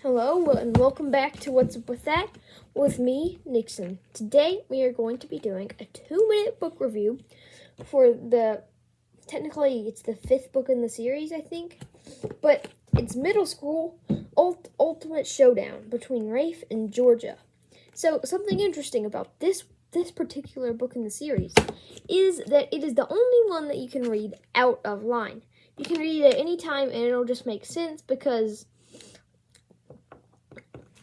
Hello, and welcome back to What's Up With That with me, Nixon. Today, we are going to be doing a 2-minute book review for technically, it's the 5th book in the series, I think. But it's Middle School Ultimate Showdown between Rafe and Georgia. So, something interesting about this particular book in the series is that it is the only one that you can read out of line. You can read it at any time, and it'll just make sense because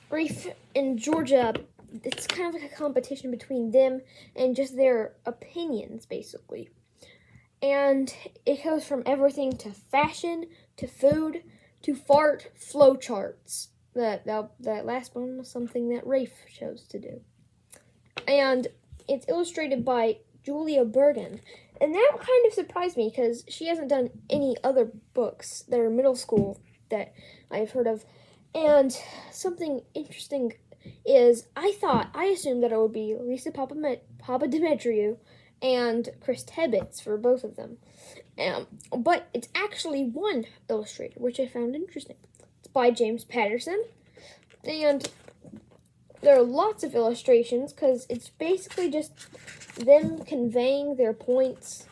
Rafe and Georgia, it's kind of like a competition between them and just their opinions, basically. And it goes from everything to fashion, to food, to fart flowcharts. That last one was something that Rafe chose to do. And it's illustrated by Julia Bergen. And that kind of surprised me because she hasn't done any other books that are middle school that I've heard of. And something interesting is I assumed that it would be Lisa Papademetriou and Chris Tebbets for both of them. But it's actually one illustrator, which I found interesting. It's by James Patterson. And there are lots of illustrations because it's basically just them conveying their points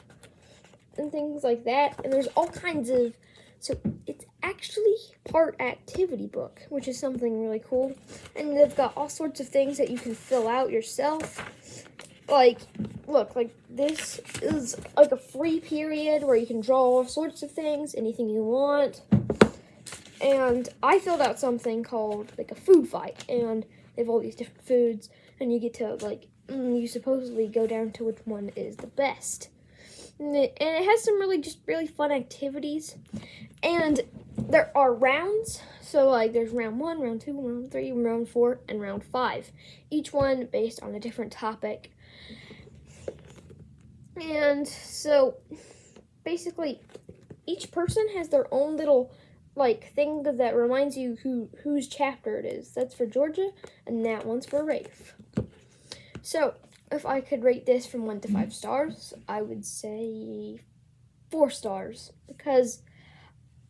and things like that. And there's all kinds of... So it's actually part activity book, which is something really cool. And they've got all sorts of things that you can fill out yourself. Like, look, like this is like a free period where you can draw all sorts of things, anything you want. And I filled out something called like a food fight, and they have all these different foods, and you get to you supposedly go down to which one is the best. And it has some really fun activities. And there are rounds. So, there's round 1, round 2, round 3, round 4, and round 5. Each one based on a different topic. And so, basically, each person has their own little, thing that reminds you whose chapter it is. That's for Georgia, and that one's for Rafe. So, if I could rate this from 1 to 5 stars, I would say 4 stars, because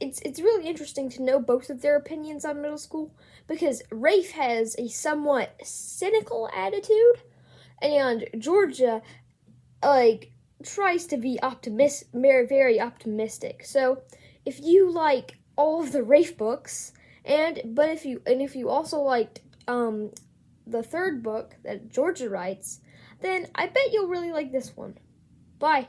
it's really interesting to know both of their opinions on middle school, because Rafe has a somewhat cynical attitude, and Georgia, tries to be very optimistic. So, if you like all of the Rafe books, if you also liked the 3rd book that Georgia writes, then I bet you'll really like this one. Bye.